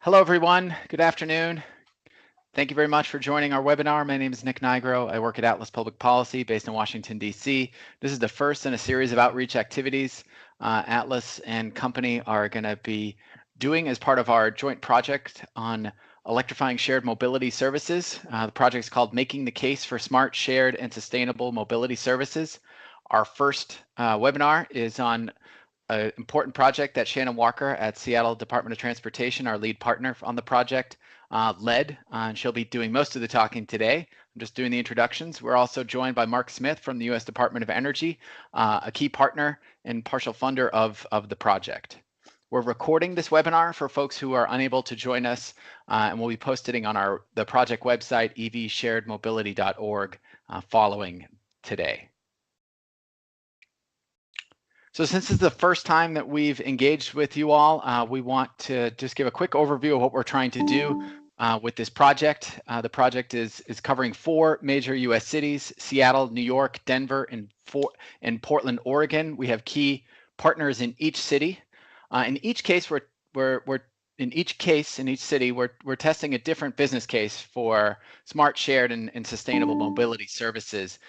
Hello, everyone. Good afternoon. Thank you very much for joining our webinar. My name is Nick Nigro. I work at Atlas Public Policy based in Washington, D.C. This is the first in a series of outreach activities Atlas and company are going to be doing as part of our joint project on electrifying shared mobility services. The project is called Making the Case for Smart, Shared, and Sustainable Mobility Services. Our first webinar is on an important project that Shannon Walker at Seattle Department of Transportation, our lead partner on the project, led, and she'll be doing most of the talking today. I'm just doing the introductions. We're also joined by Mark Smith from the U.S. Department of Energy, a key partner and partial funder of the project. We're recording this webinar for folks who are unable to join us, and we'll be posting on the project website, evsharedmobility.org, following today. So since this is the first time that we've engaged with you all, we want to just give a quick overview of what we're trying to do with this project. The project is covering 4 major U.S. cities: Seattle, New York, Denver, and Portland, Oregon. We have key partners in each city. In each case, in each city, we're testing a different business case for smart, shared, and sustainable mobility services.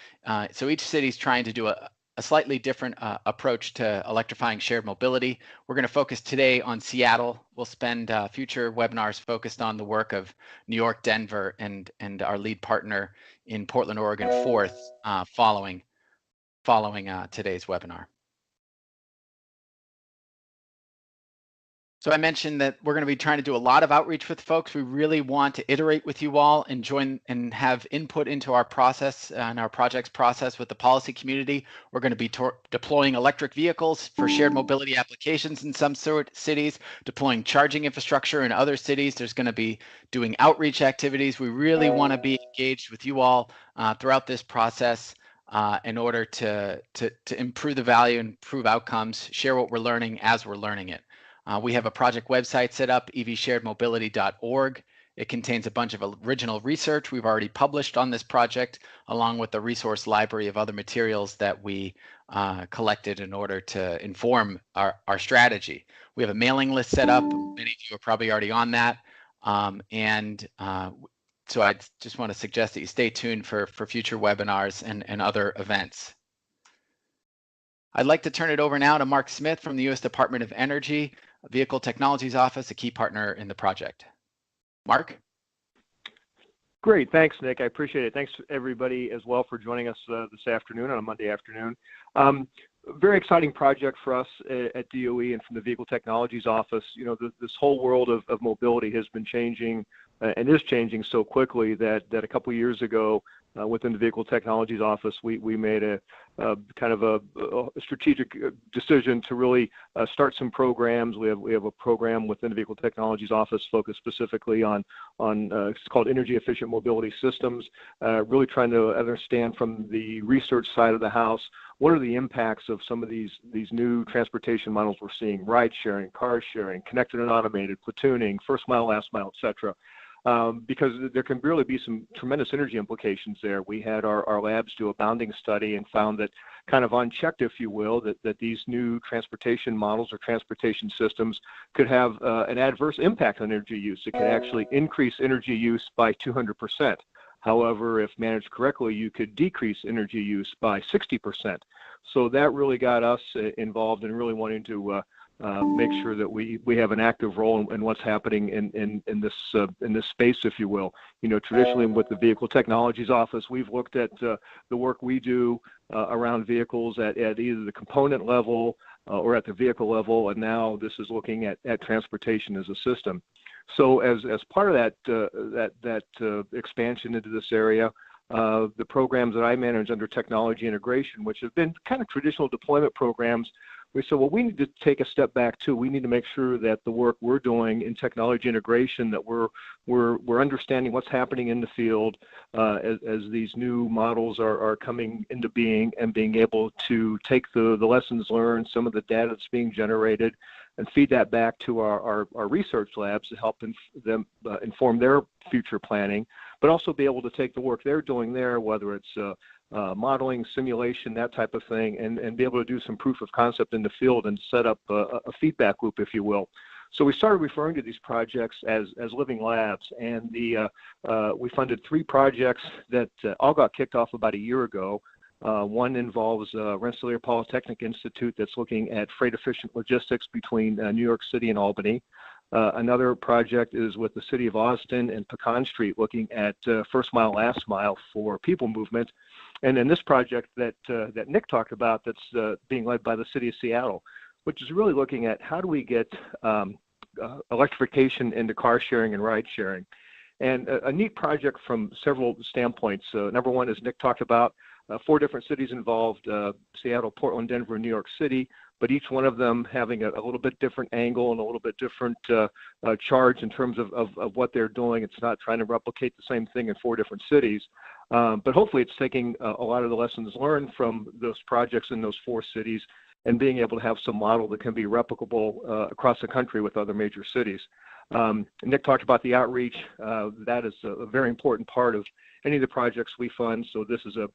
So each city is trying to do a slightly different approach to electrifying shared mobility. We're going to focus today on Seattle. We'll spend future webinars focused on the work of New York, Denver, and our lead partner in Portland, Oregon, following today's webinar. So I mentioned that we're going to be trying to do a lot of outreach with folks. We really want to iterate with you all and join and have input into our process and our project's process with the policy community. We're going to be deploying electric vehicles for shared mobility applications in some cities, deploying charging infrastructure in other cities. There's going to be doing outreach activities. We really want to be engaged with you all throughout this process in order to improve the value and improve outcomes, share what we're learning as we're learning it. We have a project website set up, evsharedmobility.org. It contains a bunch of original research we've already published on this project, along with the resource library of other materials that we collected in order to inform our strategy. We have a mailing list set up. Many of you are probably already on that. So I just want to suggest that you stay tuned for future webinars and other events. I'd like to turn it over now to Mark Smith from the U.S. Department of Energy, Vehicle Technologies Office, a key partner in the project. Mark? Great, thanks, Nick. I appreciate it. Thanks everybody as well for joining us this afternoon on a Monday afternoon. Very exciting project for us at DOE and from the Vehicle Technologies Office. You know, this whole world of mobility has been changing and is changing so quickly that a couple of years ago, within the Vehicle Technologies Office, we made a kind of a strategic decision to really start some programs. We have a program within the Vehicle Technologies Office focused specifically on it's called Energy Efficient Mobility Systems, really trying to understand from the research side of the house, what are the impacts of some of these new transportation models we're seeing: ride sharing, car sharing, connected and automated, platooning, first mile, last mile, et cetera. Because there can really be some tremendous energy implications there. We had our labs do a bounding study and found that, kind of unchecked, if you will, that these new transportation models or transportation systems could have an adverse impact on energy use. It could actually increase energy use by 200%. However, if managed correctly, you could decrease energy use by 60%. So that really got us involved in really wanting to make sure that we have an active role in what's happening in this space, if you will. You know, traditionally with the Vehicle Technologies Office, we've looked at the work we do around vehicles at either the component level or at the vehicle level, and now this is looking at transportation as a system. So as part of that expansion into this area, the programs that I manage under technology integration, which have been kind of traditional deployment programs, we said, well, we need to take a step back too. We need to make sure that the work we're doing in technology integration, that we're understanding what's happening in the field as these new models are coming into being, and being able to take the lessons learned, some of the data that's being generated, and feed that back to our research labs to help them inform their future planning, but also be able to take the work they're doing there, whether it's modeling, simulation, that type of thing, and be able to do some proof of concept in the field and set up a feedback loop, if you will. So we started referring to these projects as living labs, and we funded 3 projects that all got kicked off about a year ago. One involves Rensselaer Polytechnic Institute that's looking at freight efficient logistics between New York City and Albany. Another project is with the City of Austin and Pecan Street, looking at first mile, last mile for people movement. And then this project that Nick talked about, that's being led by the City of Seattle, which is really looking at how do we get electrification into car sharing and ride sharing. And a neat project from several standpoints. Number one, as Nick talked about, 4 different cities involved, Seattle, Portland, Denver, and New York City, but each one of them having a little bit different angle and a little bit different charge in terms of what they're doing. It's not trying to replicate the same thing in 4 different cities, but hopefully it's taking a lot of the lessons learned from those projects in those 4 cities and being able to have some model that can be replicable across the country with other major cities. Nick talked about the outreach. That is a very important part of any of the projects we fund, so this is a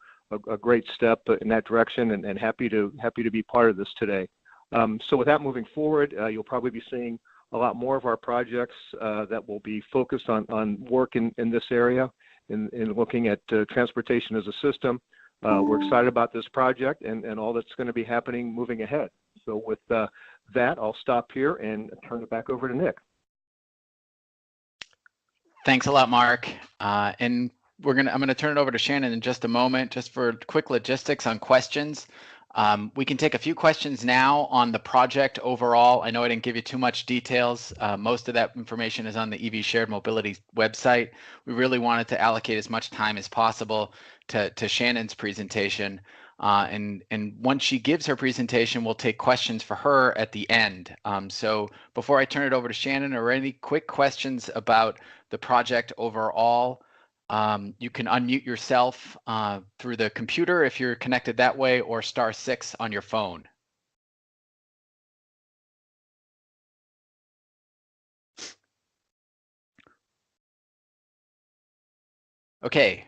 great step in that direction, and happy to be part of this today. So with that moving forward, you'll probably be seeing a lot more of our projects that will be focused on work in this area, in looking at transportation as a system. We're excited about this project and all that's going to be happening moving ahead. So with that, I'll stop here and turn it back over to Nick. Thanks a lot, Mark. And I'm going to turn it over to Shannon in just a moment, just for quick logistics on questions. We can take a few questions now on the project overall. I know I didn't give you too much details. Most of that information is on the EV Shared Mobility website. We really wanted to allocate as much time as possible to Shannon's presentation. And once she gives her presentation, we'll take questions for her at the end. So before I turn it over to Shannon, are there any quick questions about the project overall? You can unmute yourself through the computer if you're connected that way, or *6 on your phone. Okay,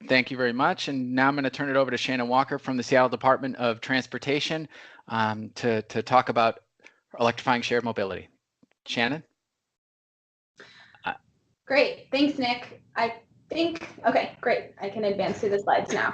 thank you very much. And now I'm going to turn it over to Shannon Walker from the Seattle Department of Transportation to talk about electrifying shared mobility. Shannon? Great, thanks, Nick. Okay, great. I can advance through the slides now.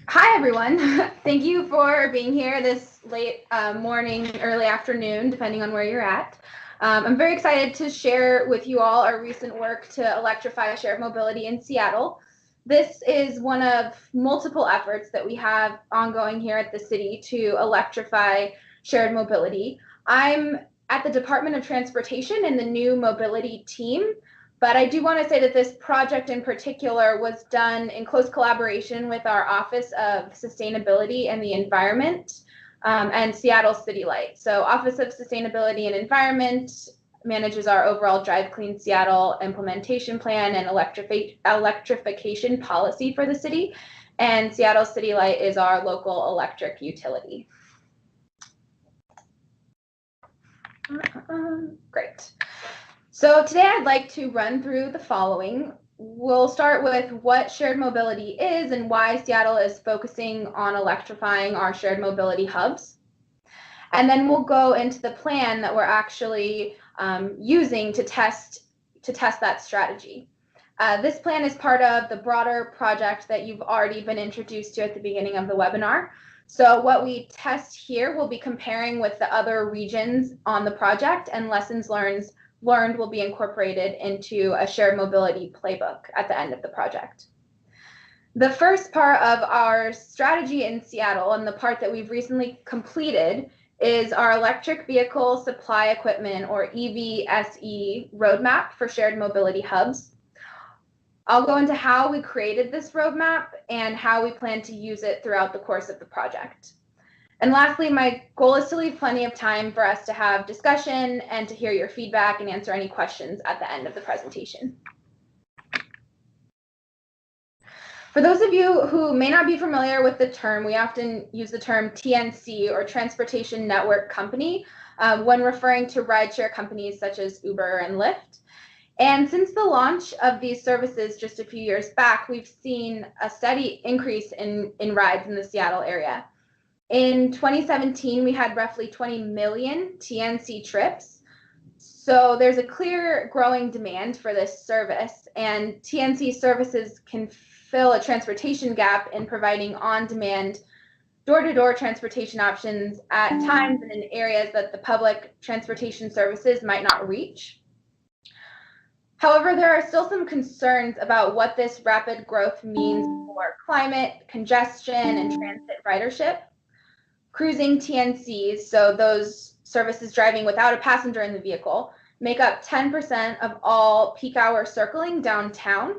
Hi, everyone. Thank you for being here this late morning, early afternoon, depending on where you're at. I'm very excited to share with you all our recent work to electrify shared mobility in Seattle. This is one of multiple efforts that we have ongoing here at the city to electrify shared mobility. I'm at the Department of Transportation in the new mobility team, but I do want to say that this project in particular was done in close collaboration with our Office of Sustainability and the Environment and Seattle City Light. So Office of Sustainability and Environment manages our overall Drive Clean Seattle implementation plan and electrification policy for the city, and Seattle City Light is our local electric utility. Great. So today I'd like to run through the following. We'll start with what shared mobility is and why Seattle is focusing on electrifying our shared mobility hubs. And then we'll go into the plan that we're actually using to test that strategy. This plan is part of the broader project that you've already been introduced to at the beginning of the webinar. So what we test here will be comparing with the other regions on the project, and lessons learned will be incorporated into a shared mobility playbook at the end of the project. The first part of our strategy in Seattle, and the part that we've recently completed, is our electric vehicle supply equipment, or EVSE, roadmap for shared mobility hubs. I'll go into how we created this roadmap and how we plan to use it throughout the course of the project. And lastly, my goal is to leave plenty of time for us to have discussion and to hear your feedback and answer any questions at the end of the presentation. For those of you who may not be familiar with the term, we often use the term TNC, or Transportation Network Company, when referring to rideshare companies such as Uber and Lyft. And since the launch of these services just a few years back, we've seen a steady increase in rides in the Seattle area. In 2017, we had roughly 20 million TNC trips. So there's a clear growing demand for this service, and TNC services can fill a transportation gap in providing on-demand door-to-door transportation options at times and in areas that the public transportation services might not reach. However, there are still some concerns about what this rapid growth means for climate, congestion, and transit ridership. Cruising TNCs, so those services driving without a passenger in the vehicle, make up 10% of all peak hour circling downtown,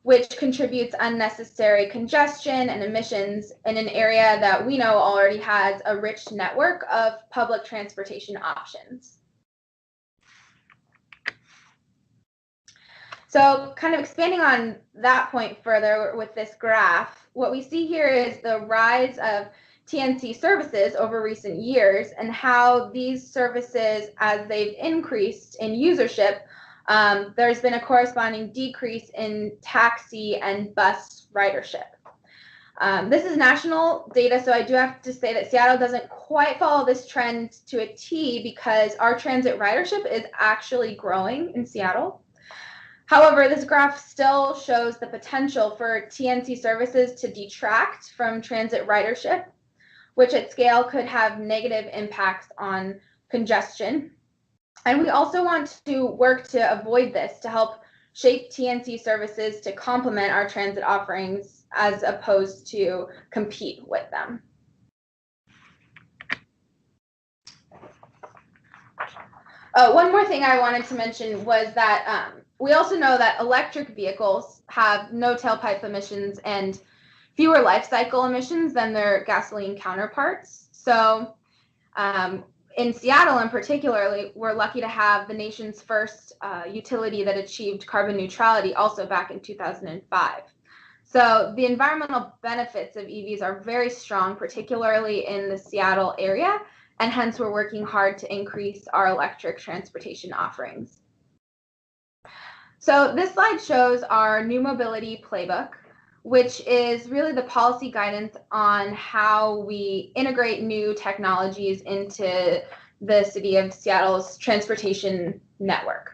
which contributes unnecessary congestion and emissions in an area that we know already has a rich network of public transportation options. So kind of expanding on that point further with this graph, what we see here is the rise of TNC services over recent years and how these services, as they've increased in usership, there's been a corresponding decrease in taxi and bus ridership. This is national data, so I do have to say that Seattle doesn't quite follow this trend to a T because our transit ridership is actually growing in Seattle. However, this graph still shows the potential for TNC services to detract from transit ridership, which at scale could have negative impacts on congestion. And we also want to work to avoid this to help shape TNC services to complement our transit offerings as opposed to compete with them. One more thing I wanted to mention was that we also know that electric vehicles have no tailpipe emissions and fewer life cycle emissions than their gasoline counterparts. So in Seattle in particular, we're lucky to have the nation's first utility that achieved carbon neutrality also back in 2005. So the environmental benefits of EVs are very strong, particularly in the Seattle area, and hence we're working hard to increase our electric transportation offerings. So this slide shows our new Mobility Playbook, which is really the policy guidance on how we integrate new technologies into the city of Seattle's transportation network.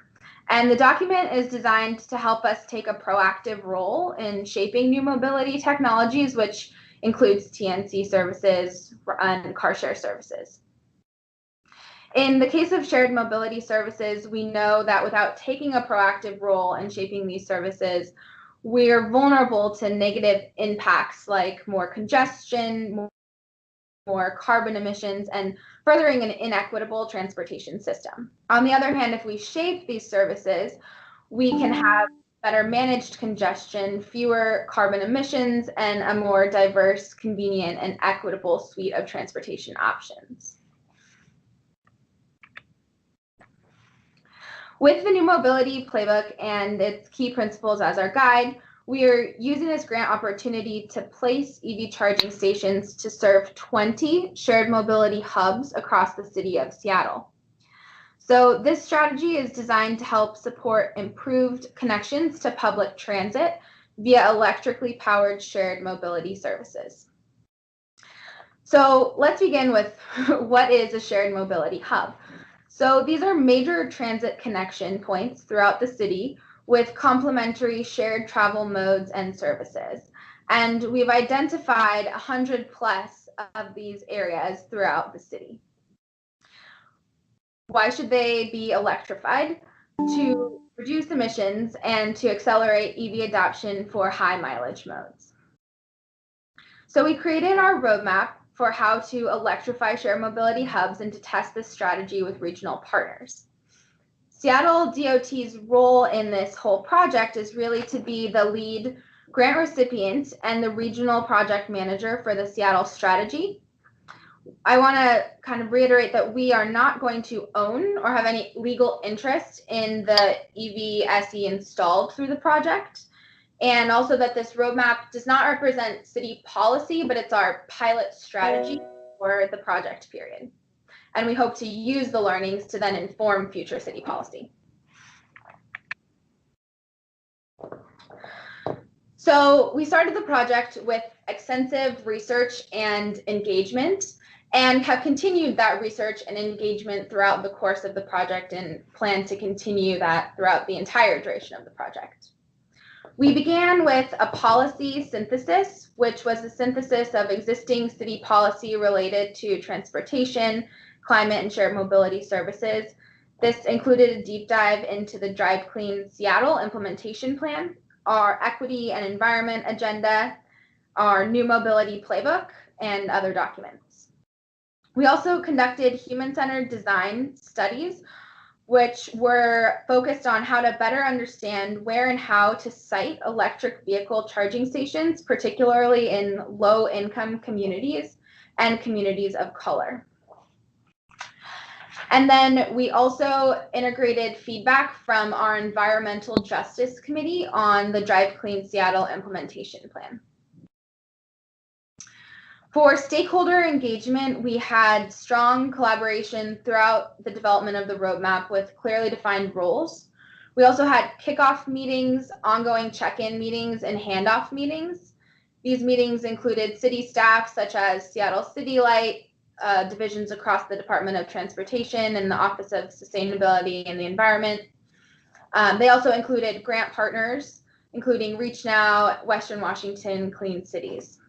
And the document is designed to help us take a proactive role in shaping new mobility technologies, which includes TNC services and car share services. In the case of shared mobility services, we know that without taking a proactive role in shaping these services, we're vulnerable to negative impacts like more congestion, more carbon emissions, and furthering an inequitable transportation system. On the other hand, if we shape these services, we can have better managed congestion, fewer carbon emissions, and a more diverse, convenient, and equitable suite of transportation options. With the new Mobility Playbook and its key principles as our guide, we are using this grant opportunity to place EV charging stations to serve 20 shared mobility hubs across the city of Seattle. So this strategy is designed to help support improved connections to public transit via electrically powered shared mobility services. So let's begin with what is a shared mobility hub? So these are major transit connection points throughout the city with complementary shared travel modes and services. And we've identified 100 plus of these areas throughout the city. Why should they be electrified? To reduce emissions and to accelerate EV adoption for high mileage modes. So we created our roadmap for how to electrify shared mobility hubs and to test this strategy with regional partners. Seattle DOT's role in this whole project is really to be the lead grant recipient and the regional project manager for the Seattle strategy. I want to kind of reiterate that we are not going to own or have any legal interest in the EVSE installed through the project. And also that this roadmap does not represent city policy, but it's our pilot strategy for the project period. And we hope to use the learnings to then inform future city policy. So we started the project with extensive research and engagement, and have continued that research and engagement throughout the course of the project and plan to continue that throughout the entire duration of the project. We began with a policy synthesis, which was a synthesis of existing city policy related to transportation, climate, and shared mobility services. This included a deep dive into the Drive Clean Seattle implementation plan, our equity and environment agenda, our new mobility playbook, and other documents. We also conducted human-centered design studies, which were focused on how to better understand where and how to site electric vehicle charging stations, particularly in low-income communities and communities of color. And then we also integrated feedback from our Environmental Justice Committee on the Drive Clean Seattle implementation plan. For stakeholder engagement, we had strong collaboration throughout the development of the roadmap with clearly defined roles. We also had kickoff meetings, ongoing check-in meetings, and handoff meetings. These meetings included city staff such as Seattle City Light, divisions across the Department of Transportation and the Office of Sustainability and the Environment. They also included grant partners, including ReachNow, Western Washington Clean Cities.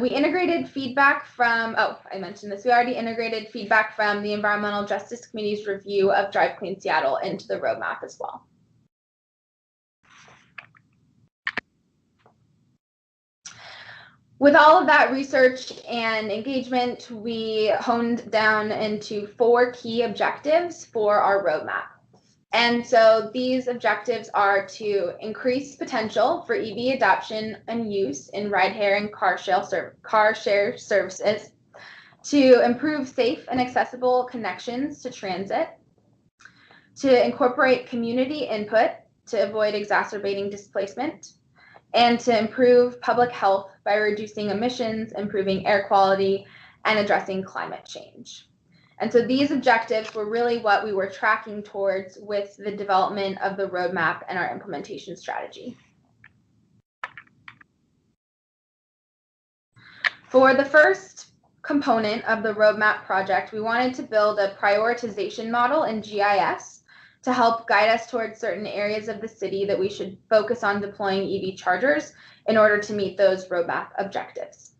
We integrated feedback from, I mentioned this, we already integrated feedback from the Environmental Justice Committee's review of Drive Clean Seattle into the roadmap as well. With all of that research and engagement, we honed down into 4 key objectives for our roadmap. And so these objectives are to increase potential for EV adoption and use in ride-hailing and car share services, to improve safe and accessible connections to transit, to incorporate community input to avoid exacerbating displacement, and to improve public health by reducing emissions, improving air quality, and addressing climate change. And so these objectives were really what we were tracking towards with the development of the roadmap and our implementation strategy. For the first component of the roadmap project, we wanted to build a prioritization model in GIS to help guide us towards certain areas of the city that we should focus on deploying EV chargers in order to meet those roadmap objectives.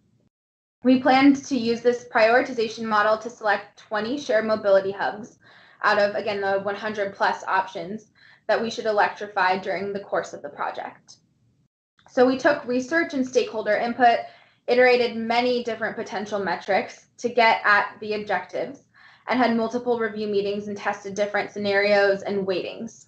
We planned to use this prioritization model to select 20 shared mobility hubs out of, again, the 100 plus options that we should electrify during the course of the project. So we took research and stakeholder input, iterated many different potential metrics to get at the objectives, and had multiple review meetings and tested different scenarios and weightings.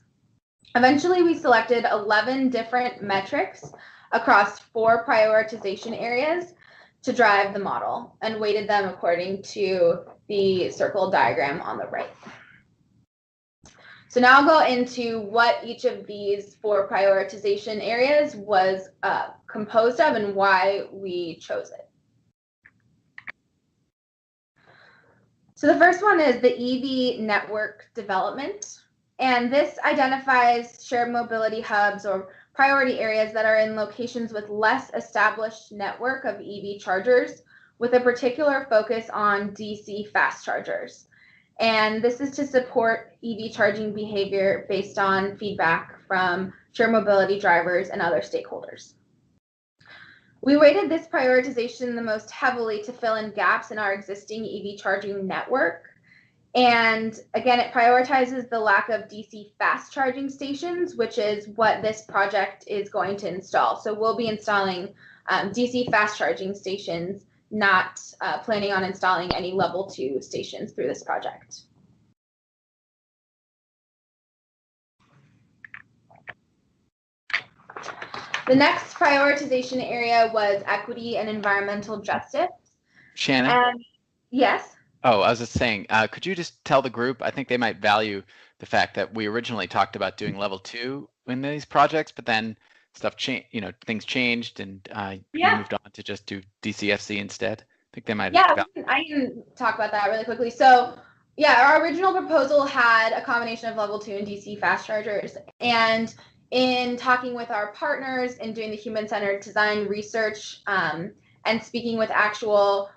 Eventually, we selected 11 different metrics across 4 prioritization areas to drive the model and weighted them according to the circle diagram on the right. So now I'll go into what each of these 4 prioritization areas was composed of and why we chose it. So the first one is the EV network development, and this identifies shared mobility hubs or priority areas that are in locations with less established network of EV chargers, with a particular focus on DC fast chargers. And this is to support EV charging behavior based on feedback from shared mobility drivers and other stakeholders. We weighted this prioritization the most heavily to fill in gaps in our existing EV charging network. And again, it prioritizes the lack of DC fast charging stations, which is what this project is going to install. So we'll be installing DC fast charging stations, not planning on installing any level 2 stations through this project. The next prioritization area was equity and environmental justice. Shannon? And yes? Oh, I was just saying, could you just tell the group, I think they might value the fact that we originally talked about doing level 2 in these projects, but then stuff changed, things changed and you moved on to just do DCFC instead. I think they might. Yeah, I can talk about that really quickly. So yeah, our original proposal had a combination of level 2 and DC fast chargers. And in talking with our partners and doing the human-centered design research and speaking with actual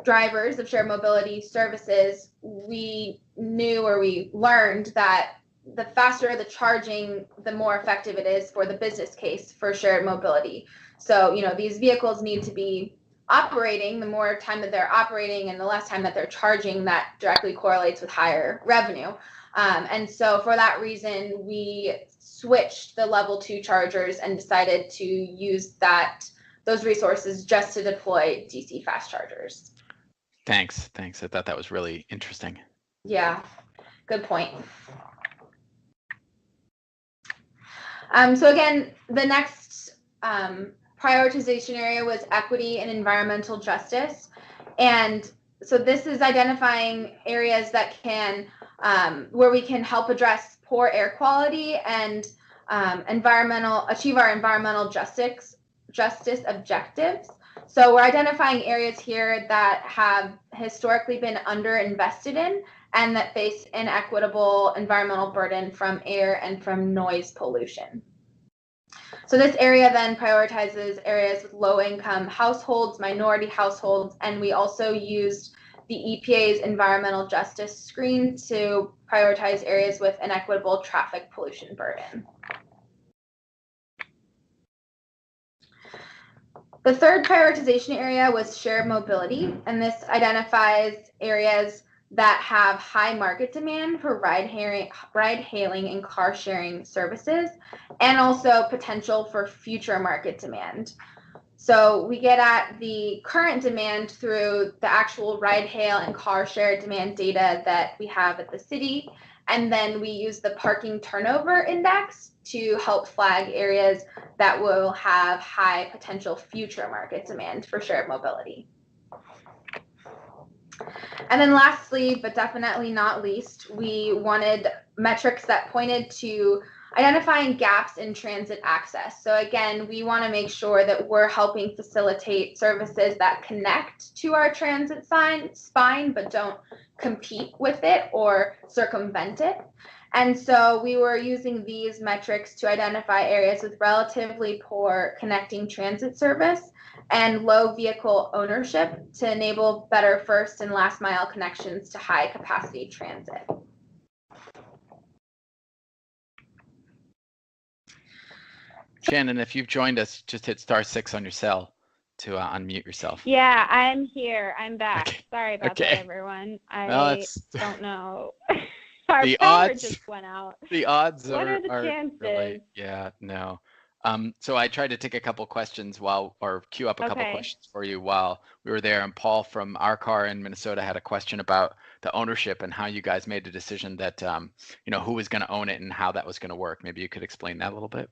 drivers of shared mobility services, we learned that the faster the charging, the more effective it is for the business case for shared mobility. So, these vehicles need to be operating. The more time that they're operating and the less time that they're charging, that directly correlates with higher revenue. And so for that reason, we switched the level 2 chargers and decided to use those resources just to deploy DC fast chargers. Thanks. I thought that was really interesting. Yeah, good point. So again, the next prioritization area was equity and environmental justice. And so this is identifying areas that can, where we can help address poor air quality and achieve our environmental justice objectives. So we're identifying areas here that have historically been underinvested in and that face inequitable environmental burden from air and from noise pollution. So this area then prioritizes areas with low-income households, minority households, and we also used the EPA's environmental justice screen to prioritize areas with inequitable traffic pollution burden. The third prioritization area was shared mobility, and this identifies areas that have high market demand for ride hailing and car sharing services, and also potential for future market demand. So we get at the current demand through the actual ride hail and car share demand data that we have at the city, and then we use the parking turnover index to help flag areas that will have high potential future market demand for shared mobility. And then lastly, but definitely not least, we wanted metrics that pointed to identifying gaps in transit access. So again, we want to make sure that we're helping facilitate services that connect to our transit spine, but don't compete with it or circumvent it. And so we were using these metrics to identify areas with relatively poor connecting transit service and low vehicle ownership to enable better first and last mile connections to high capacity transit. Shannon, if you've joined us, just hit *6 on your cell to unmute yourself. Yeah, I'm here. I'm back. Okay. Sorry about that, everyone. I don't know. Our the power odds just went out. The odds what are the chances? Really, yeah, no. So I tried to take a couple questions queue up a couple questions for you while we were there. And Paul from our car in Minnesota had a question about the ownership and how you guys made the decision that, who was going to own it and how that was going to work. Maybe you could explain that a little bit.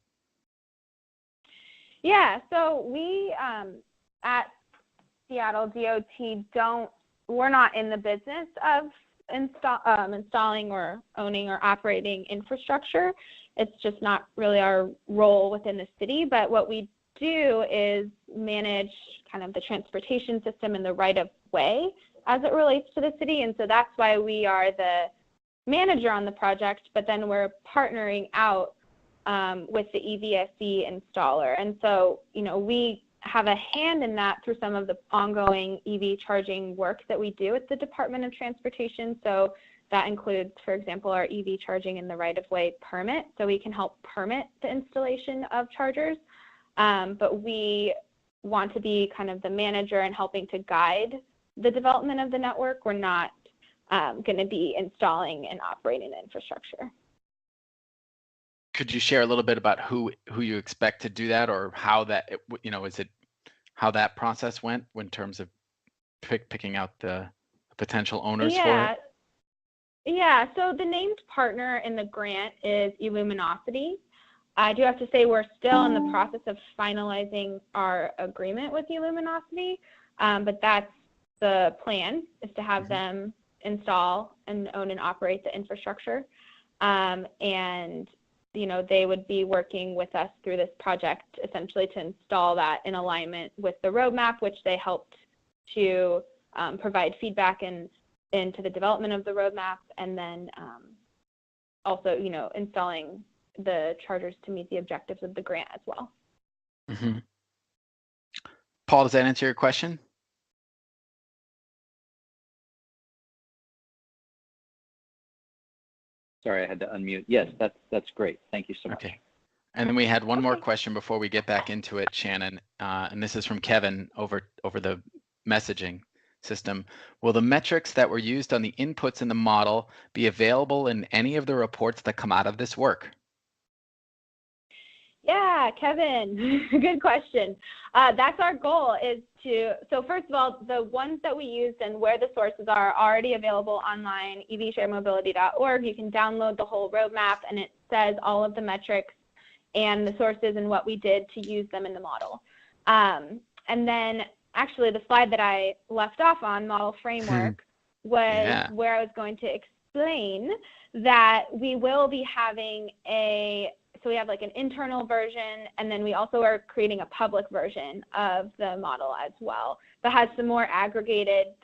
Yeah, so we at Seattle DOT we're not in the business of installing or owning or operating infrastructure. It's just not really our role within the city, but what we do is manage kind of the transportation system and the right of way as it relates to the city. And so that's why we are the manager on the project, but then we're partnering out with the EVSE installer. And so, we have a hand in that through some of the ongoing EV charging work that we do at the Department of Transportation. So that includes, for example, our EV charging in the right-of-way permit. So we can help permit the installation of chargers. But we want to be kind of the manager and helping to guide the development of the network. We're not going to be installing and operating the infrastructure. Could you share a little bit about who you expect to do that, or how that, how that process went in terms of picking out the potential owners for it? Yeah, so the named partner in the grant is Illuminosity. I do have to say we're still in the process of finalizing our agreement with Illuminosity, but that's the plan, is to have them install and own and operate the infrastructure. And they would be working with us through this project essentially to install that in alignment with the roadmap, which they helped to provide feedback into the development of the roadmap, and then also, installing the chargers to meet the objectives of the grant as well. Mm-hmm. Paul, does that answer your question? Sorry, I had to unmute. Yes, that's great. Thank you so much. Okay. And then we had one more question before we get back into it, Shannon, and this is from Kevin over the messaging system. Will the metrics that were used on the inputs in the model be available in any of the reports that come out of this work? Yeah, Kevin, good question. That's our goal, is to, so first of all, the ones that we used and where the sources are already available online, evsharemobility.org. You can download the whole roadmap, and it says all of the metrics and the sources and what we did to use them in the model. And then actually the slide that I left off on, model framework, was where I was going to explain that we will be having so we have like an internal version, and then we also are creating a public version of the model as well that has some more aggregated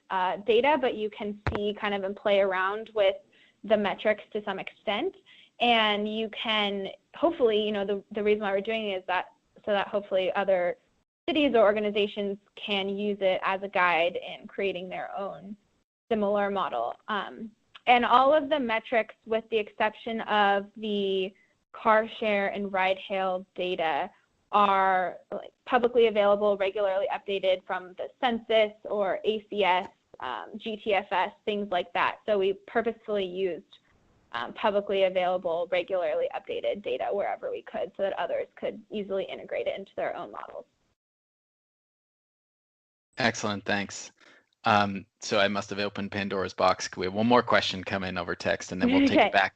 data, but you can see kind of and play around with the metrics to some extent. And you can hopefully, you know, the reason why we're doing it is that so that hopefully other cities or organizations can use it as a guide in creating their own similar model. And all of the metrics, with the exception of the car share and ride hail data, are publicly available, regularly updated from the census or ACS, GTFS, things like that. So we purposefully used publicly available, regularly updated data wherever we could so that others could easily integrate it into their own models. Excellent, thanks. So I must have opened Pandora's box. We have one more question come in over text, and then we'll take it back.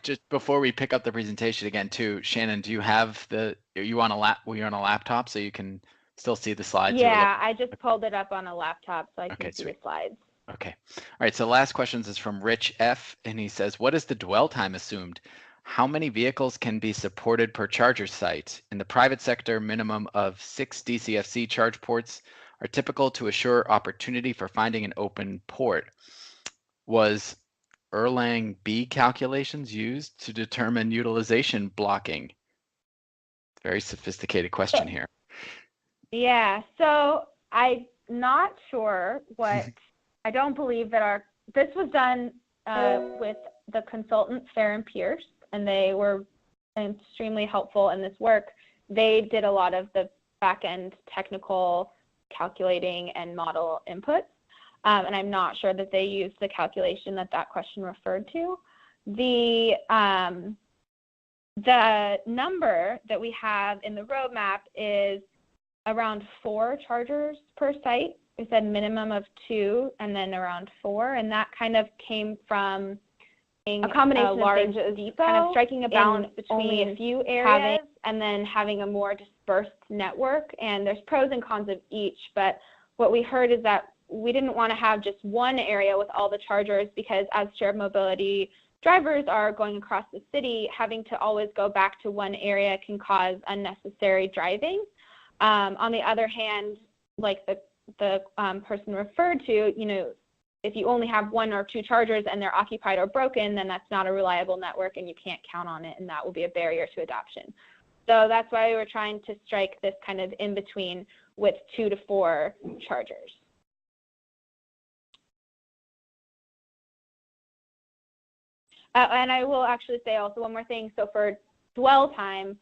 Just before we pick up the presentation again, too, Shannon, do you have were you on a laptop so you can still see the slides? Yeah, I just pulled it up on a laptop so I can see the slides. Okay. All right. So last questions is from Rich F. And he says, what is the dwell time assumed? How many vehicles can be supported per charger site? In the private sector, minimum of 6 DCFC charge ports are typical to assure opportunity for finding an open port. Was Erlang B calculations used to determine utilization blocking? Very sophisticated question here. Yeah. So I'm not sure what. I don't believe that this was done with the consultant Fair and Pierce, and they were extremely helpful in this work. They did a lot of the back-end technical calculating and model inputs, and I'm not sure that they used the calculation that question referred to. The number that we have in the roadmap is around 4 chargers per site. We said minimum of 2 and then around 4, and that kind of came from a combination of large depot, kind of striking a balance between a few areas and then having a more dispersed network. And there's pros and cons of each, but what we heard is that we didn't want to have just one area with all the chargers, because as shared mobility drivers are going across the city, having to always go back to one area can cause unnecessary driving. On the other hand, like the person referred to, you know, if you only have 1 or 2 chargers and they're occupied or broken, then that's not a reliable network and you can't count on it, and that will be a barrier to adoption. So that's why we were trying to strike this kind of in between with 2 to 4 chargers. And I will actually say also one more thing. So for dwell time,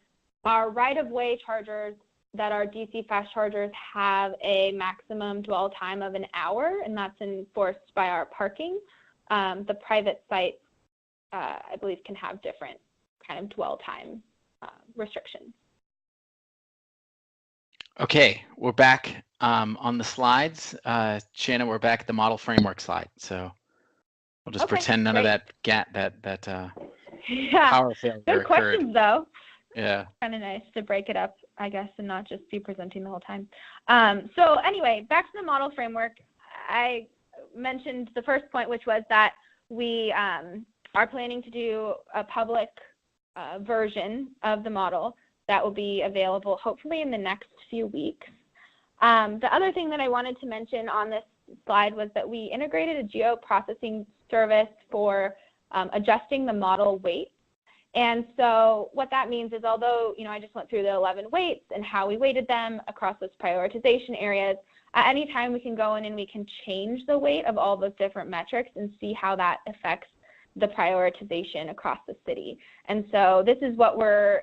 our right-of-way chargers that our DC fast chargers have a maximum dwell time of an hour, and that's enforced by our parking. The private sites, I believe, can have different kind of dwell time restrictions. Okay, we're back on the slides. Shannon, we're back at the model framework slide. So we'll just pretend none of that power failure Good occurred. Questions, though. Yeah. Kind of nice to break it up, I guess, and not just be presenting the whole time. So anyway, back to the model framework. I mentioned the first point, which was that we are planning to do a public version of the model that will be available hopefully in the next few weeks. The other thing that I wanted to mention on this slide was that we integrated a geo-processing service for adjusting the model weight. And so what that means is, although, I just went through the 11 weights and how we weighted them across those prioritization areas, at any time we can go in and we can change the weight of all those different metrics and see how that affects the prioritization across the city. And so this is what we're,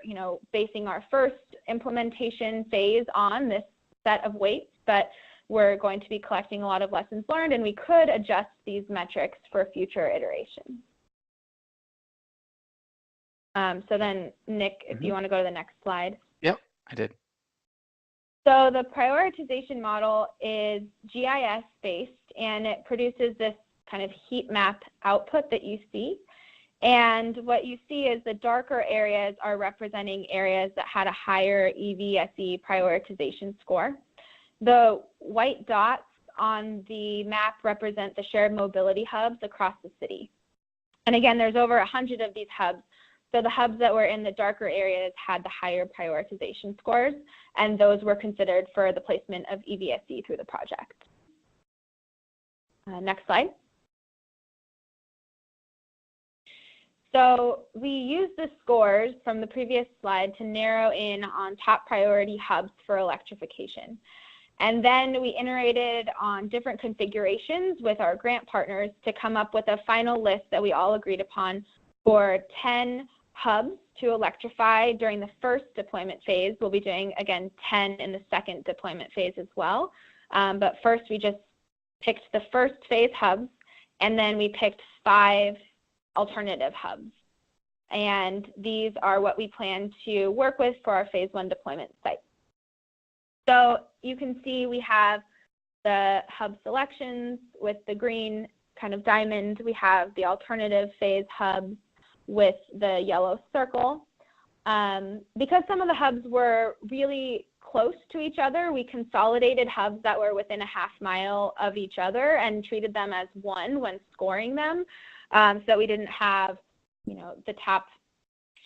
basing our first implementation phase on, this set of weights, but we're going to be collecting a lot of lessons learned, and we could adjust these metrics for future iterations. So then, Nick, if you want to go to the next slide. Yep, I did. So the prioritization model is GIS-based, and it produces this kind of heat map output that you see. And what you see is the darker areas are representing areas that had a higher EVSE prioritization score. The white dots on the map represent the shared mobility hubs across the city. And again, there's over 100 of these hubs. So the hubs that were in the darker areas had the higher prioritization scores, and those were considered for the placement of EVSE through the project. Next slide. So we used the scores from the previous slide to narrow in on top priority hubs for electrification. And then we iterated on different configurations with our grant partners to come up with a final list that we all agreed upon for 10 hubs to electrify during the first deployment phase. We'll be doing, again, 10 in the second deployment phase as well. But first, we just picked the first phase hubs, and then we picked 5 alternative hubs. And these are what we plan to work with for our phase 1 deployment site. So you can see we have the hub selections with the green kind of diamond. We have the alternative phase hubs with the yellow circle. Because some of the hubs were really close to each other, we consolidated hubs that were within a half mile of each other and treated them as one when scoring them, so that we didn't have, the top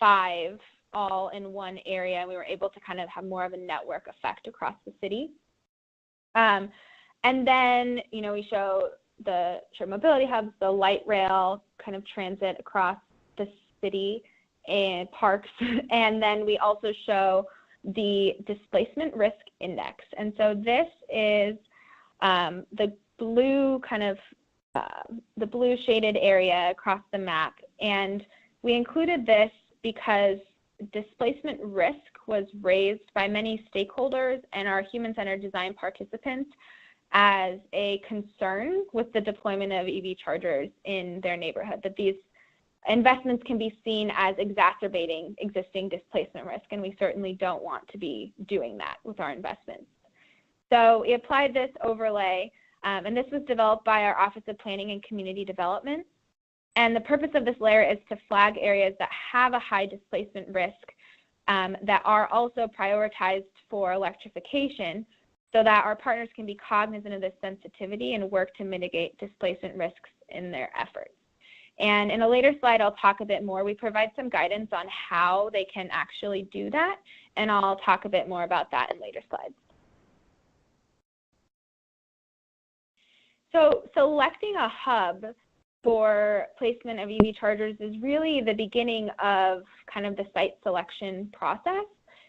5 all in one area, and we were able to kind of have more of a network effect across the city. And then, we show the shared mobility hubs, the light rail kind of transit across the city and parks, and then we also show the displacement risk index. And so this is the blue kind of the blue shaded area across the map, and we included this because displacement risk was raised by many stakeholders and our human-centered design participants as a concern with the deployment of EV chargers in their neighborhood, that these investments can be seen as exacerbating existing displacement risk, and we certainly don't want to be doing that with our investments. So we applied this overlay, and this was developed by our Office of Planning and Community Development. And the purpose of this layer is to flag areas that have a high displacement risk that are also prioritized for electrification, so that our partners can be cognizant of this sensitivity and work to mitigate displacement risks in their efforts. And in a later slide, I'll talk a bit more. We provide some guidance on how they can actually do that, and I'll talk a bit more about that in later slides. So selecting a hub for placement of EV chargers is really the beginning of kind of the site selection process,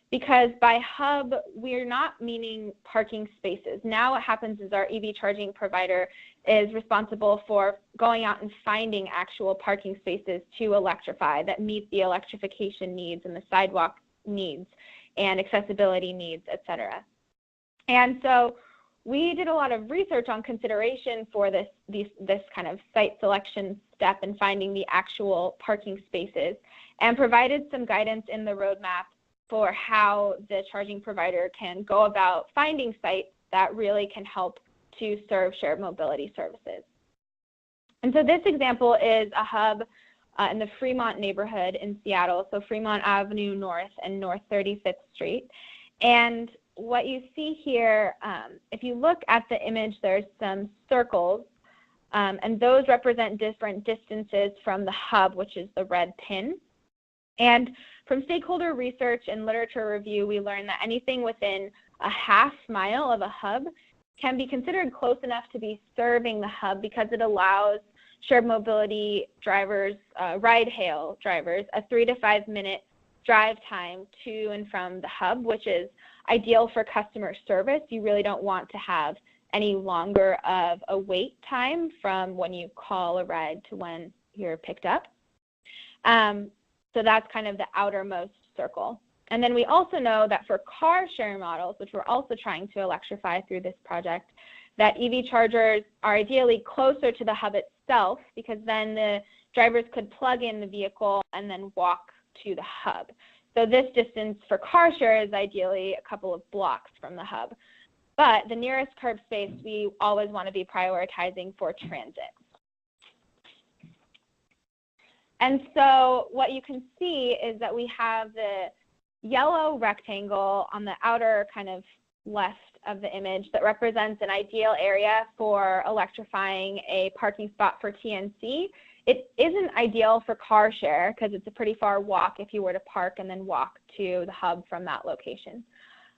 because by hub, we're not meaning parking spaces. Now what happens is our EV charging provider is responsible for going out and finding actual parking spaces to electrify that meet the electrification needs and the sidewalk needs and accessibility needs, et cetera. And so we did a lot of research on consideration for this kind of site selection step and finding the actual parking spaces, and provided some guidance in the roadmap for how the charging provider can go about finding sites that really can help to serve shared mobility services. And so this example is a hub in the Fremont neighborhood in Seattle, so Fremont Avenue North and North 35th Street. And what you see here, if you look at the image, there's some circles, and those represent different distances from the hub, which is the red pin. And from stakeholder research and literature review, we learned that anything within a half mile of a hub can be considered close enough to be serving the hub, because it allows shared mobility drivers, ride-hail drivers, a 3 to 5 minute drive time to and from the hub, which is ideal for customer service. You really don't want to have any longer of a wait time from when you call a ride to when you're picked up. So that's kind of the outermost circle. And then we also know that for car sharing models, which we're also trying to electrify through this project, that EV chargers are ideally closer to the hub itself, because then the drivers could plug in the vehicle and then walk to the hub. So this distance for car share is ideally a couple of blocks from the hub. But the nearest curb space, we always want to be prioritizing for transit. And so what you can see is that we have the yellow rectangle on the outer kind of left of the image that represents an ideal area for electrifying a parking spot for TNC. It isn't ideal for car share because it's a pretty far walk if you were to park and then walk to the hub from that location.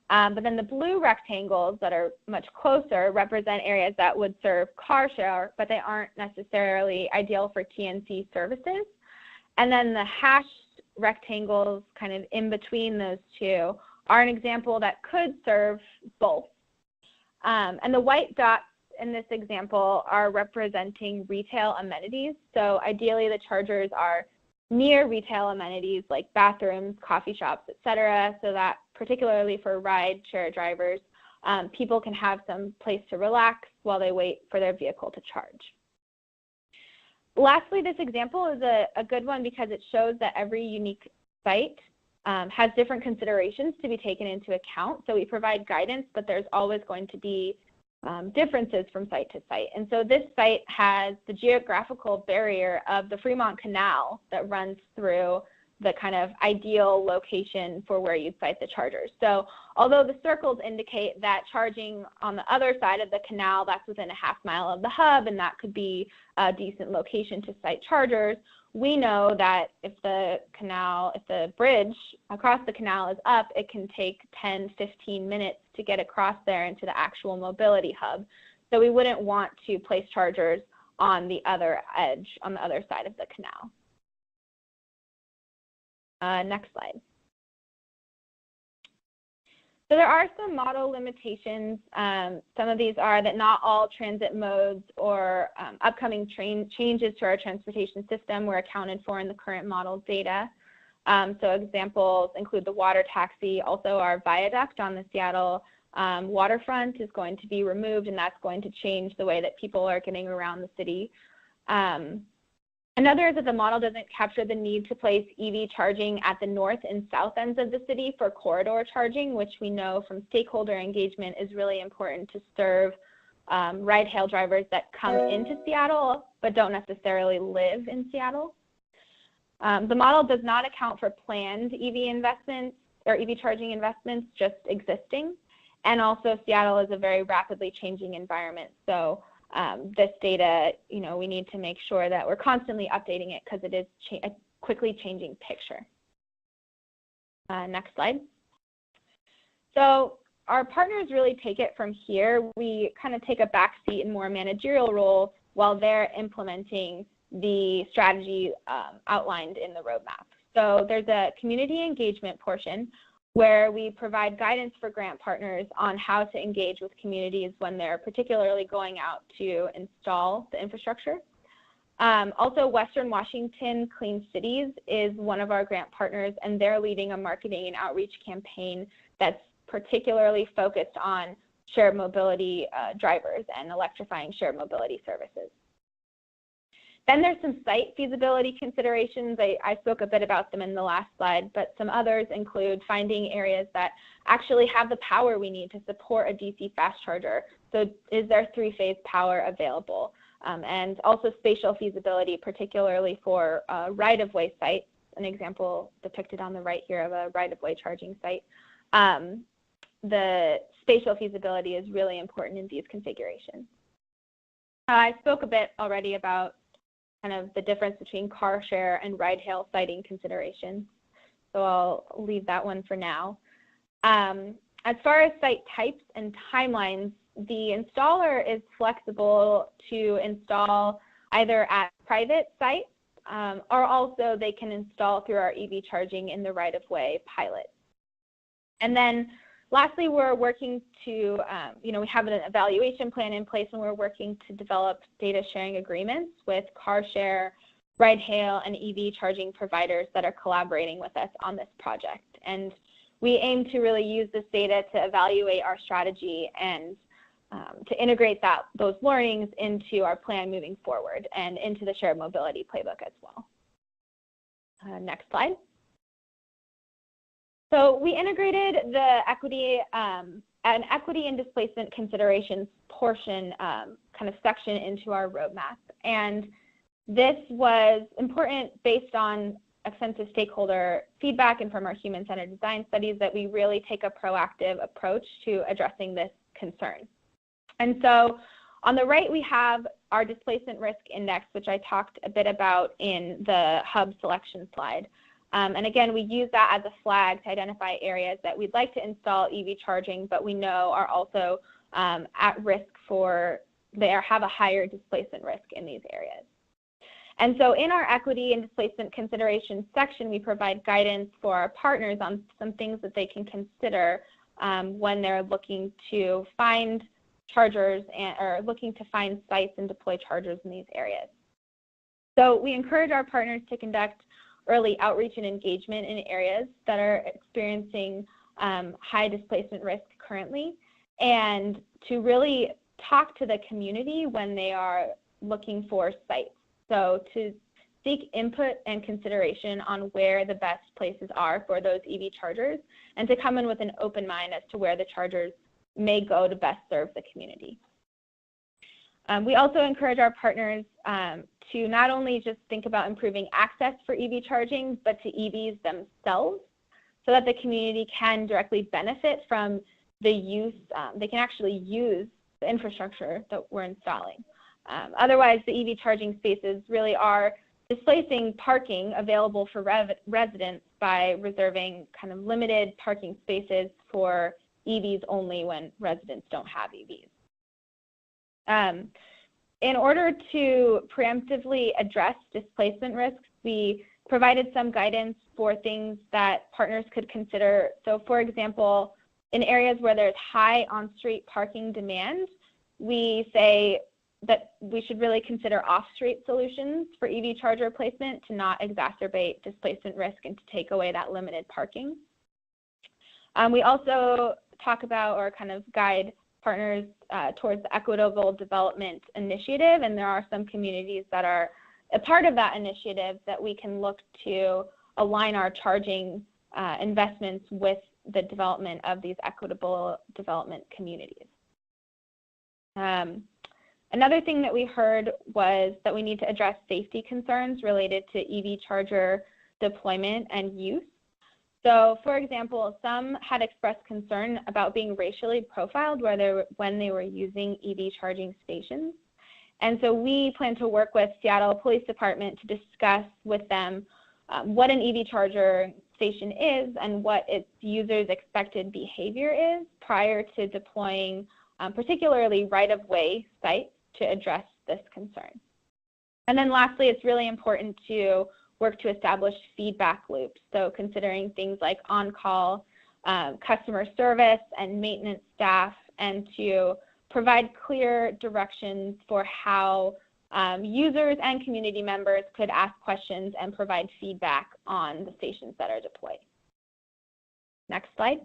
But then the blue rectangles that are much closer represent areas that would serve car share, but they aren't necessarily ideal for TNC services. And then the hashed rectangles kind of in between those two are an example that could serve both. And the white dots in this example are representing retail amenities. So ideally the chargers are near retail amenities like bathrooms, coffee shops, etc., so that particularly for ride share drivers, people can have some place to relax while they wait for their vehicle to charge. Lastly, this example is a good one because it shows that every unique site has different considerations to be taken into account. So we provide guidance, but there's always going to be differences from site to site. And so this site has the geographical barrier of the Fremont Canal that runs through the kind of ideal location for where you'd site the chargers. So although the circles indicate that charging on the other side of the canal, that's within a half mile of the hub, and that could be a decent location to site chargers, we know that if the bridge across the canal is up, it can take 10, 15 minutes to get across there into the actual mobility hub. So we wouldn't want to place chargers on the other edge, on the other side of the canal. Next slide. So there are some model limitations. Some of these are that not all transit modes or upcoming changes to our transportation system were accounted for in the current model data. So examples include the water taxi. Also, our viaduct on the Seattle waterfront is going to be removed, and that's going to change the way that people are getting around the city. Another is that the model doesn't capture the need to place EV charging at the north and south ends of the city for corridor charging, which we know from stakeholder engagement is really important to serve ride-hail drivers that come into Seattle but don't necessarily live in Seattle. The model does not account for planned EV investments or EV charging investments, just existing. And also Seattle is a very rapidly changing environment. So this data, we need to make sure that we're constantly updating it because it is a quickly changing picture. Next slide. So our partners really take it from here. We kind of take a backseat and more managerial role while they're implementing the strategy outlined in the roadmap. So there's a community engagement portion where we provide guidance for grant partners on how to engage with communities when they're particularly going out to install the infrastructure. Also, Western Washington Clean Cities is one of our grant partners, and they're leading a marketing and outreach campaign that's particularly focused on shared mobility drivers and electrifying shared mobility services. Then there's some site feasibility considerations. I spoke a bit about them in the last slide, but some others include finding areas that actually have the power we need to support a DC fast charger. So is there three-phase power available? And also spatial feasibility, particularly for right-of-way sites, an example depicted on the right here of a right-of-way charging site. The spatial feasibility is really important in these configurations. I spoke a bit already about kind of the difference between car share and ride-hail siting considerations. So I'll leave that one for now. As far as site types and timelines, the installer is flexible to install either at private sites or also they can install through our EV charging in the right-of-way pilot. And then lastly, we're working to, we have an evaluation plan in place, and we're working to develop data sharing agreements with car share, ride hail, and EV charging providers that are collaborating with us on this project. And we aim to really use this data to evaluate our strategy and to integrate those learnings into our plan moving forward and into the shared mobility playbook as well. Next slide. So we integrated the equity, an equity and displacement considerations portion kind of section into our roadmap. And this was important based on extensive stakeholder feedback and from our human-centered design studies that we really take a proactive approach to addressing this concern. And so on the right, we have our displacement risk index, which I talked a bit about in the hub selection slide. And again, we use that as a flag to identify areas that we'd like to install EV charging, but we know are also at risk have a higher displacement risk in these areas. And so in our equity and displacement considerations section, we provide guidance for our partners on some things that they can consider when they're looking to find chargers or looking to find sites and deploy chargers in these areas. So we encourage our partners to conduct early outreach and engagement in areas that are experiencing high displacement risk currently, and to really talk to the community when they are looking for sites. So to seek input and consideration on where the best places are for those EV chargers, and to come in with an open mind as to where the chargers may go to best serve the community. We also encourage our partners to not only just think about improving access for EV charging, but to EVs themselves, so that the community can directly benefit from the use, they can actually use the infrastructure that we're installing. Otherwise, the EV charging spaces really are displacing parking available for residents by reserving kind of limited parking spaces for EVs only when residents don't have EVs. In order to preemptively address displacement risks, we provided some guidance for things that partners could consider. So for example, in areas where there's high on-street parking demand, we say that we should really consider off-street solutions for EV charger placement to not exacerbate displacement risk and to take away that limited parking. We also talk about or kind of guide partners towards the Equitable Development Initiative, and there are some communities that are a part of that initiative that we can look to align our charging investments with the development of these equitable development communities. Another thing that we heard was that we need to address safety concerns related to EV charger deployment and use. So, for example, some had expressed concern about being racially profiled when they were using EV charging stations. And so we plan to work with Seattle Police Department to discuss with them what an EV charger station is and what its users' expected behavior is prior to deploying particularly right-of-way sites to address this concern. And then lastly, it's really important to work to establish feedback loops. So considering things like on-call customer service and maintenance staff, and to provide clear directions for how users and community members could ask questions and provide feedback on the stations that are deployed. Next slide.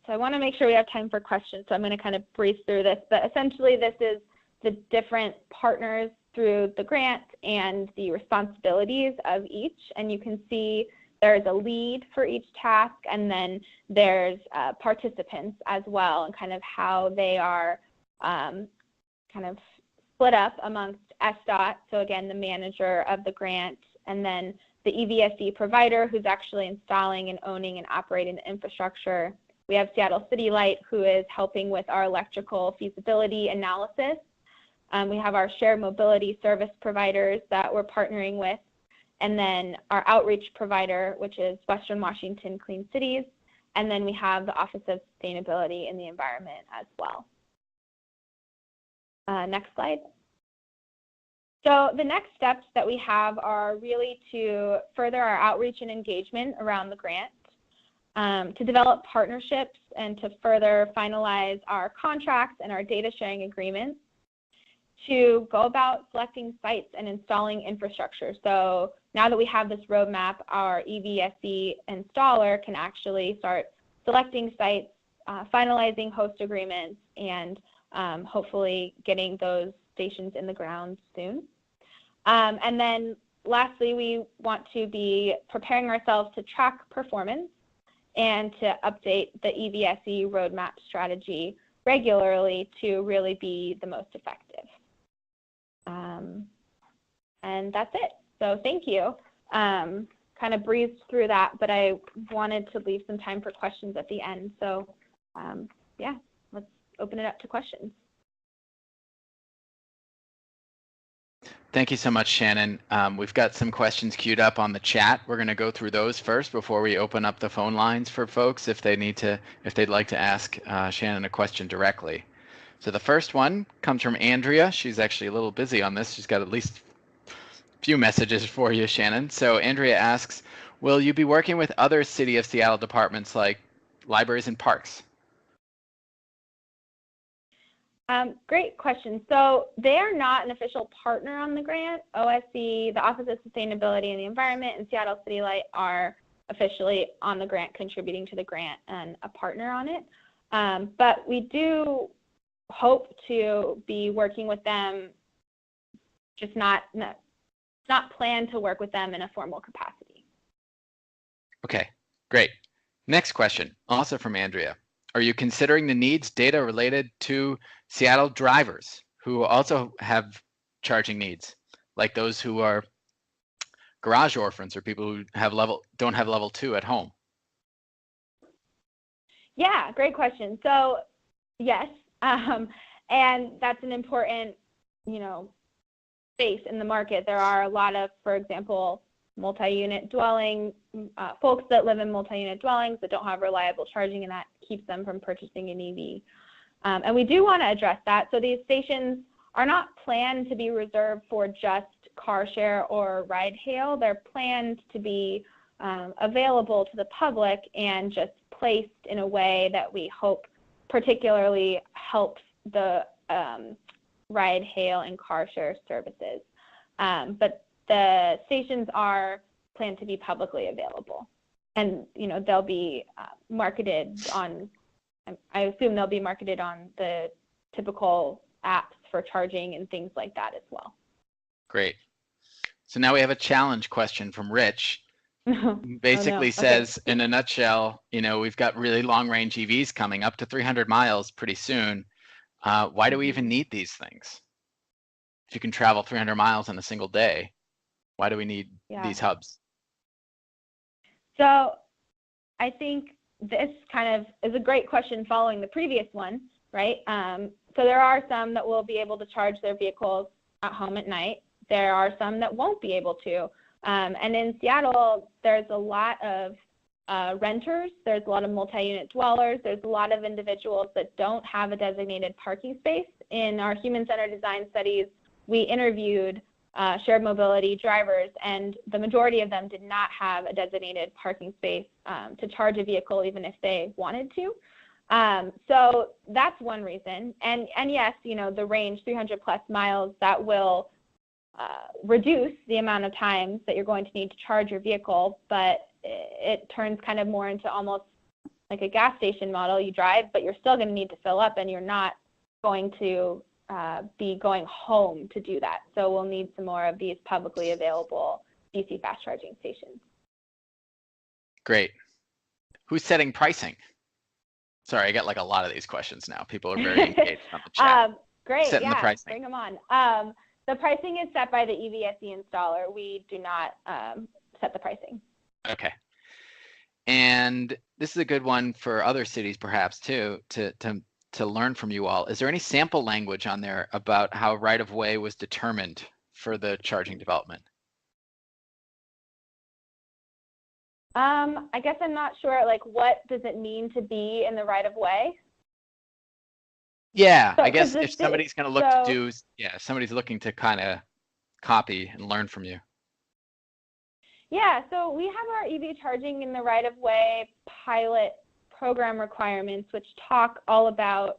So I want to make sure we have time for questions, so I'm going to kind of breeze through this. But essentially, this is the different partners through the grant and the responsibilities of each. And you can see there's a lead for each task, and then there's participants as well, and kind of how they are kind of split up amongst SDOT, so again, the manager of the grant, and then the EVSE provider who's actually installing and owning and operating the infrastructure. We have Seattle City Light, who is helping with our electrical feasibility analysis. We have our shared mobility service providers that we're partnering with, and then our outreach provider, which is Western Washington Clean Cities, and then we have the Office of Sustainability and the Environment as well. Next slide. So the next steps that we have are really to further our outreach and engagement around the grant, to develop partnerships and to further finalize our contracts and our data sharing agreements, to go about selecting sites and installing infrastructure. So now that we have this roadmap, our EVSE installer can actually start selecting sites, finalizing host agreements, and hopefully getting those stations in the ground soon. And then lastly, we want to be preparing ourselves to track performance and to update the EVSE roadmap strategy regularly to really be the most effective. And that's it. So thank you. Kind of breezed through that, but I wanted to leave some time for questions at the end. So yeah, let's open it up to questions. Thank you so much, Shannon. We've got some questions queued up on the chat. We're going to go through those first before we open up the phone lines for folks if they'd like to ask Shannon a question directly. So the first one comes from Andrea. She's actually a little busy on this. She's got at least a few messages for you, Shannon. So Andrea asks, will you be working with other City of Seattle departments like libraries and parks? Great question. So they are not an official partner on the grant. OSC, the Office of Sustainability and the Environment, and Seattle City Light are officially on the grant, contributing to the grant and a partner on it. But we do hope to be working with them, just not plan to work with them in a formal capacity. Okay, great. Next question, also from Andrea. Are you considering the needs data related to Seattle drivers who also have charging needs, like those who are garage orphans or people who don't have level 2 at home? Yeah, great question. So yes, and that's an important, space in the market. There are a lot of, for example, multi-unit dwelling, folks that live in multi-unit dwellings that don't have reliable charging, and that keeps them from purchasing an EV. And we do want to address that. So these stations are not planned to be reserved for just car share or ride hail. They're planned to be available to the public and just placed in a way that we hope particularly helps the ride hail and car share services. But the stations are planned to be publicly available, and they'll be marketed on, I assume they'll be marketed on the typical apps for charging and things like that as well. Great. So now we have a challenge question from Rich. Basically says, okay, in a nutshell, we've got really long range EVs coming up to 300 miles pretty soon. Why do we even need these things? If you can travel 300 miles in a single day, why do we need these hubs? So I think this kind of is a great question following the previous one, right? So there are some that will be able to charge their vehicles at home at night. There are some that won't be able to. And in Seattle, there's a lot of renters, there's a lot of multi-unit dwellers, there's a lot of individuals that don't have a designated parking space. In our human-centered design studies, we interviewed shared mobility drivers, and the majority of them did not have a designated parking space to charge a vehicle even if they wanted to. So that's one reason. And yes, the range 300 plus miles, that will reduce the amount of times that you're going to need to charge your vehicle, but it turns kind of more into almost like a gas station model. You drive, but you're still going to need to fill up, and you're not going to be going home to do that. So we'll need some more of these publicly available DC fast charging stations. Great. Who's setting pricing? Sorry, I got like a lot of these questions now. People are very engaged on the chat. Great, setting the pricing. Bring them on. The pricing is set by the EVSE installer. We do not set the pricing. Okay. And this is a good one for other cities perhaps too, to learn from you all. Is there any sample language on there about how right-of-way was determined for the charging development? I guess I'm not sure, like, what does it mean to be in the right-of-way? Yeah, so, I guess if somebody's going to look to do, if somebody's looking to kind of copy and learn from you. Yeah, so we have our EV charging in the right-of-way pilot program requirements, which talk all about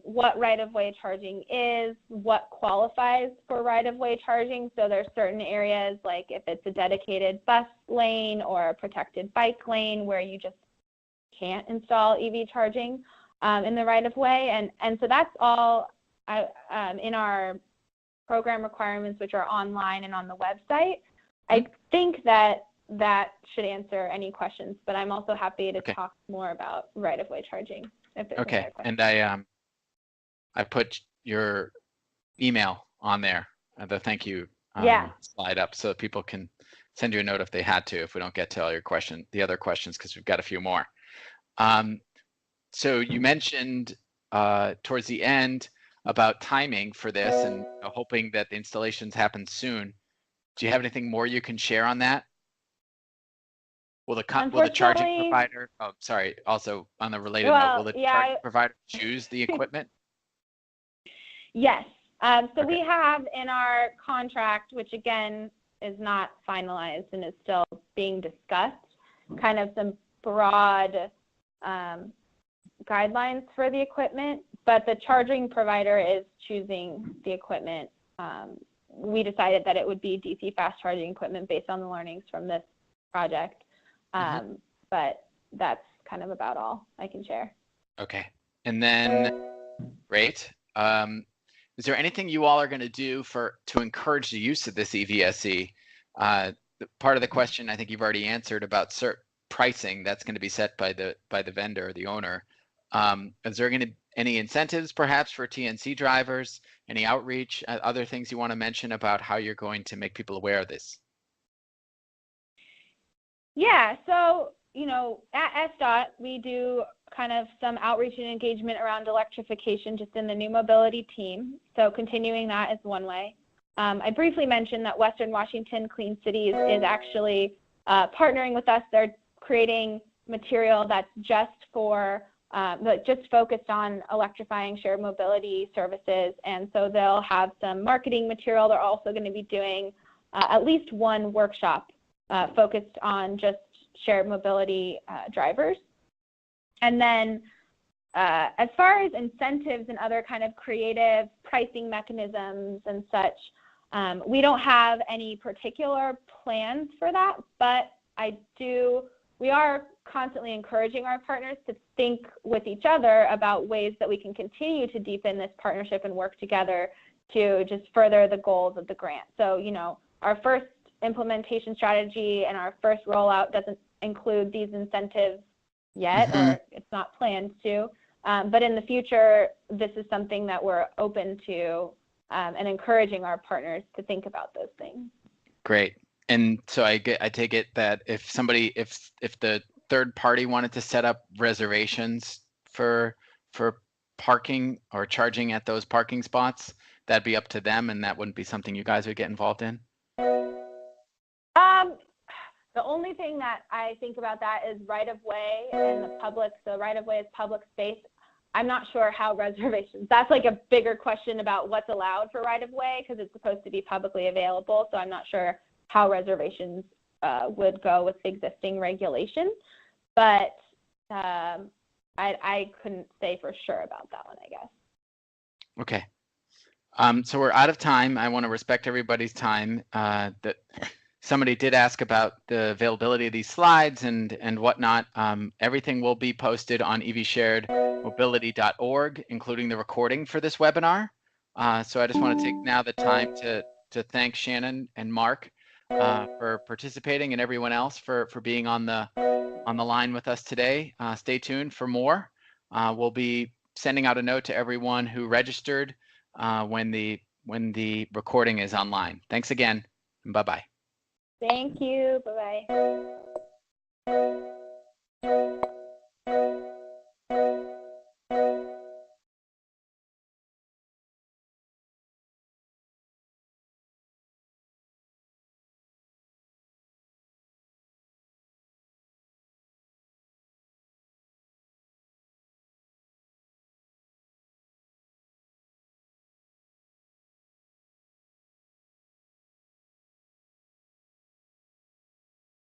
what right-of-way charging is, what qualifies for right-of-way charging. So there's certain areas, like if it's a dedicated bus lane or a protected bike lane, where you just can't install EV charging in the right-of-way. And so that's all in our program requirements, which are online and on the website. I think that should answer any questions, but I'm also happy to talk more about right-of-way charging. Okay, and I put your email on there, the thank you slide up, so people can send you a note if they had to, if we don't get to all your the other questions, because we've got a few more. So you mentioned towards the end about timing for this and hoping that the installations happen soon. Do you have anything more you can share on that? Will the charging provider, also on the related note, will the charging provider choose the equipment? Yes. So we have in our contract, which again is not finalized and is still being discussed, kind of some broad guidelines for the equipment, but the charging provider is choosing the equipment. We decided that it would be DC fast charging equipment based on the learnings from this project. But that's kind of about all I can share. Okay. And then, great. Is there anything you all are going to do to encourage the use of this EVSE? Part of the question I think you've already answered about pricing. That's going to be set by the vendor, the owner. Is there going to be any incentives perhaps for TNC drivers? Any outreach? Other things you want to mention about how you're going to make people aware of this? Yeah, so, at SDOT, we do kind of some outreach and engagement around electrification just in the new mobility team. So continuing that is one way. I briefly mentioned that Western Washington Clean Cities is actually partnering with us. They're creating material that's just focused on electrifying shared mobility services. And so they'll have some marketing material. They're also going to be doing at least one workshop focused on just shared mobility drivers. And then as far as incentives and other kind of creative pricing mechanisms and such, we don't have any particular plans for that, but we are constantly encouraging our partners to think with each other about ways that we can continue to deepen this partnership and work together to just further the goals of the grant. So, our first implementation strategy and our first rollout doesn't include these incentives yet, or it's not planned to. But in the future, this is something that we're open to and encouraging our partners to think about those things. Great. And so I take it that if the third party wanted to set up reservations for parking or charging at those parking spots, that'd be up to them, and that wouldn't be something you guys would get involved in? The only thing that I think about that is right-of-way and the public. So right-of-way is public space. I'm not sure how reservations. That's like a bigger question about what's allowed for right-of-way because it's supposed to be publicly available. So I'm not sure how reservations would go with existing regulations. But I couldn't say for sure about that one, I guess. Okay. So we're out of time. I want to respect everybody's time. Somebody did ask about the availability of these slides and whatnot. Everything will be posted on evsharedmobility.org, including the recording for this webinar. So I just want to take now the time to thank Shannon and Mark for participating, and everyone else for being on the line with us today. Stay tuned for more. We'll be sending out a note to everyone who registered when the recording is online. Thanks again, and bye-bye. Thank you. Bye-bye.